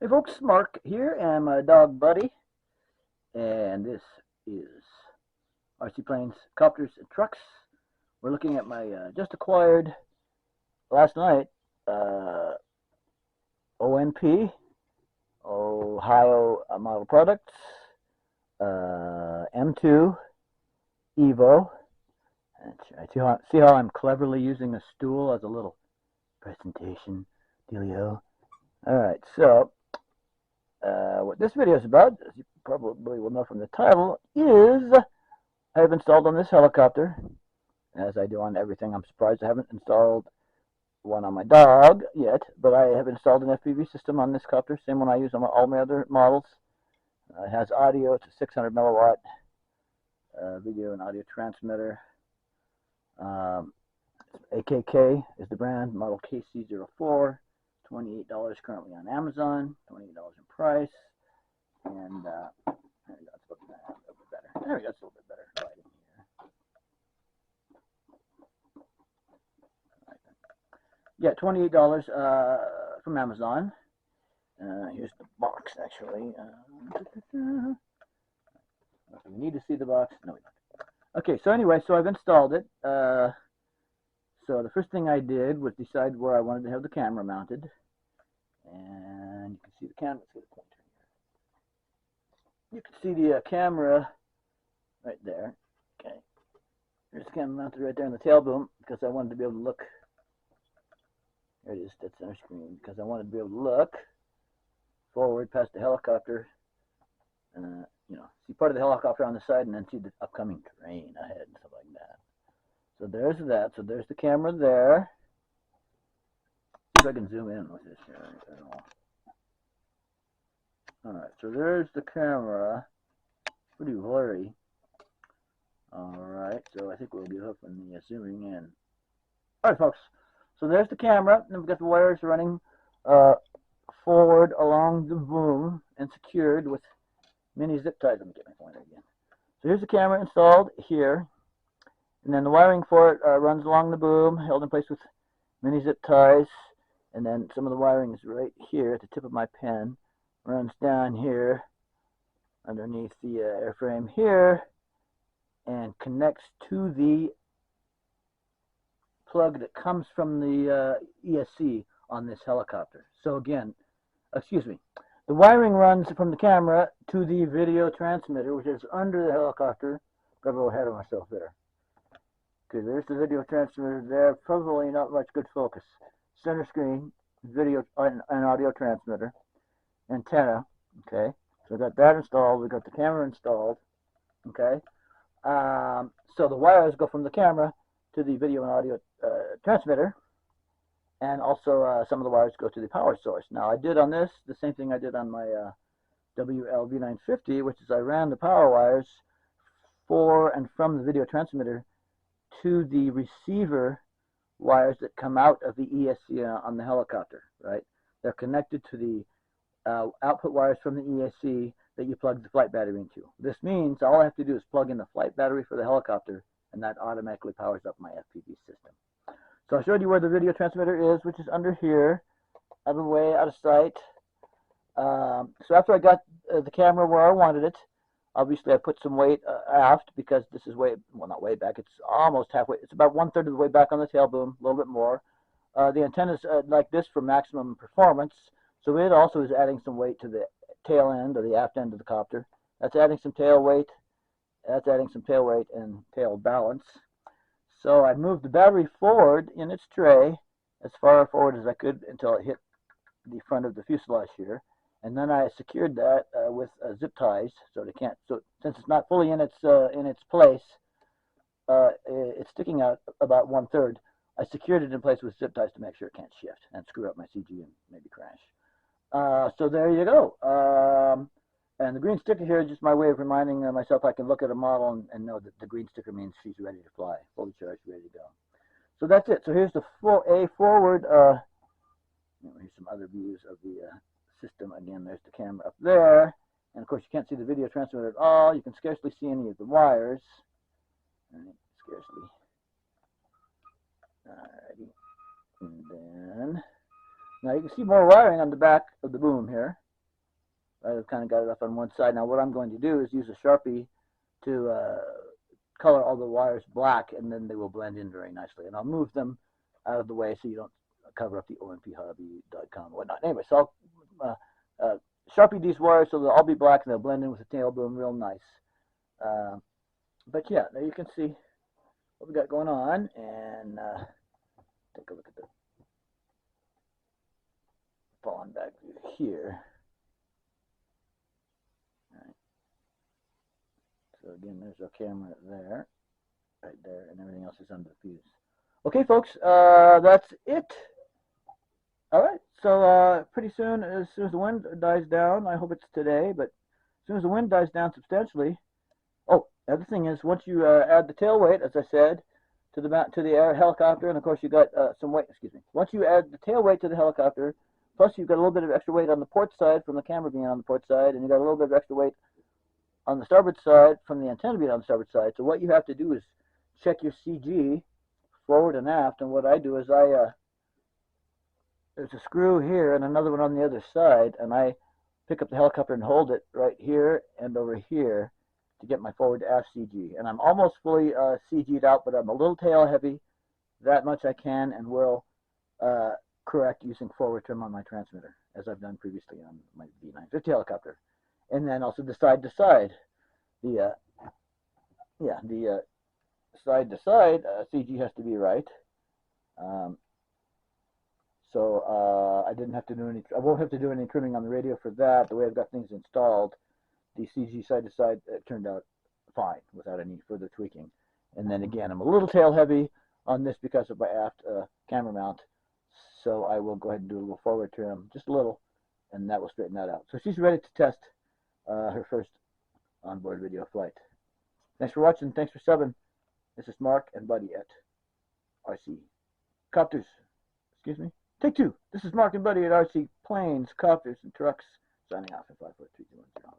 Hey folks, Mark here and my dog Buddy, and this is RC Planes, Copters, and Trucks. We're looking at my just acquired last night OMP, Ohio Model Products, M2 Evo. And see how I'm cleverly using a stool as a little presentation dealio. Alright, so what this video is about, as you probably will know from the title, is I have installed on this helicopter, as I do on everything. I'm surprised I haven't installed one on my dog yet, but I have installed an FPV system on this copter, same one I use on all my other models. It has audio. It's a 600 milliwatt video and audio transmitter. AKK is the brand, model KC04. $28 currently on Amazon, $28 in price, and there we go, it's looking a little bit better. There we go, it's a little bit better lighting here. Yeah, $28 from Amazon. Here's the box, actually. We need to see the box. No, we don't. Okay, so anyway, so I've installed it. So the first thing I did was decide where I wanted to have the camera mounted. And you can see the camera. Let's get a pointer here. You can see the camera right there. Okay. There's the camera mounted right there in the tail boom because I wanted to be able to look. There it is, dead center screen. Because I wanted to be able to look forward past the helicopter. You know, see part of the helicopter on the side and then see the upcoming terrain ahead and stuff like that. So there's that. So there's the camera there. See if I can zoom in with this here at all. Alright, so there's the camera. Pretty blurry. Alright, so I think we'll give up on the zooming in. Alright, folks. So there's the camera, and we've got the wires running forward along the boom and secured with mini zip ties. Let me get my pointer again. So here's the camera installed here. And then the wiring for it runs along the boom, held in place with mini zip ties. And then some of the wiring is right here at the tip of my pen. Runs down here underneath the airframe here and connects to the plug that comes from the ESC on this helicopter. So again, excuse me, the wiring runs from the camera to the video transmitter, which is under the helicopter. Got a little ahead of myself there. Okay, there's the video transmitter there. Probably not much good focus. Center screen, video and audio transmitter, antenna. Okay, so we got that installed. We got the camera installed. Okay, so the wires go from the camera to the video and audio transmitter, and also some of the wires go to the power source. Now I did on this the same thing I did on my WLV950, which is I ran the power wires for and from the video transmitter to the receiver wires that come out of the ESC on the helicopter, right? They're connected to the output wires from the ESC that you plug the flight battery into. This means all I have to do is plug in the flight battery for the helicopter, and that automatically powers up my FPV system. So I showed you where the video transmitter is, which is under here, out of the way, out of sight. So after I got the camera where I wanted it, obviously I put some weight aft because this is way, well, not way back, it's almost halfway. It's about 1/3 of the way back on the tail boom, a little bit more. The antenna is like this for maximum performance. So it also is adding some weight to the tail end or the aft end of the copter. That's adding some tail weight. That's adding some tail weight and tail balance. So I moved the battery forward in its tray as far forward as I could until it hit the front of the fuselage here. And then I secured that with zip ties, so they can't. So since it's not fully in its place, it's sticking out about 1/3. I secured it in place with zip ties to make sure it can't shift and screw up my CG and maybe crash. So there you go. And the green sticker here is just my way of reminding myself I can look at a model and know that the green sticker means she's ready to fly, fully charged, ready to go. So that's it. So here's the forward. Here's some other views of the system. Again, there's the camera up there. And of course, you can't see the video transmitter at all. You can scarcely see any of the wires. Right, scarcely. Alrighty. And then, now you can see more wiring on the back of the boom here. I've kind of got it up on one side. Now what I'm going to do is use a Sharpie to color all the wires black, and then they will blend in very nicely. And I'll move them out of the way so you don't cover up the OMPhobby.com and whatnot. Anyway, so I'll Sharpie these wires so they'll all be black and they'll blend in with the tail boom real nice. But yeah, there you can see what we got going on, and take a look at the fallen back view here. All right. So again, there's our camera there, right there, and everything else is under the fuse. Okay, folks, that's it. All right, so pretty soon, as soon as the wind dies down, I hope it's today, but as soon as the wind dies down substantially. Oh, the other thing is, once you add the tail weight, as I said, to the air helicopter, and of course you got some weight. Excuse me. Once you add the tail weight to the helicopter, plus you've got a little bit of extra weight on the port side from the camera being on the port side, and you got a little bit of extra weight on the starboard side from the antenna being on the starboard side. So what you have to do is check your CG forward and aft, and what I do is there's a screw here and another one on the other side, and I pick up the helicopter and hold it right here and over here to get my forward to aft CG. And I'm almost fully CG'd out, but I'm a little tail heavy. That much I can and will correct using forward trim on my transmitter, as I've done previously on my B950 helicopter. And then also the side to side. The side to side CG has to be right. So I didn't have to do any. I won't have to do any trimming on the radio for that. The way I've got things installed, the CG side to side turned out fine without any further tweaking. And then again, I'm a little tail heavy on this because of my aft camera mount. So I will go ahead and do a little forward trim, just a little, and that will straighten that out. So she's ready to test her first onboard video flight. Thanks for watching. Thanks for subbing. This is Mark and Buddy at RC Copters. Excuse me. Take two. This is Mark and Buddy at RC Planes, Copters, and Trucks. Signing off at 54321.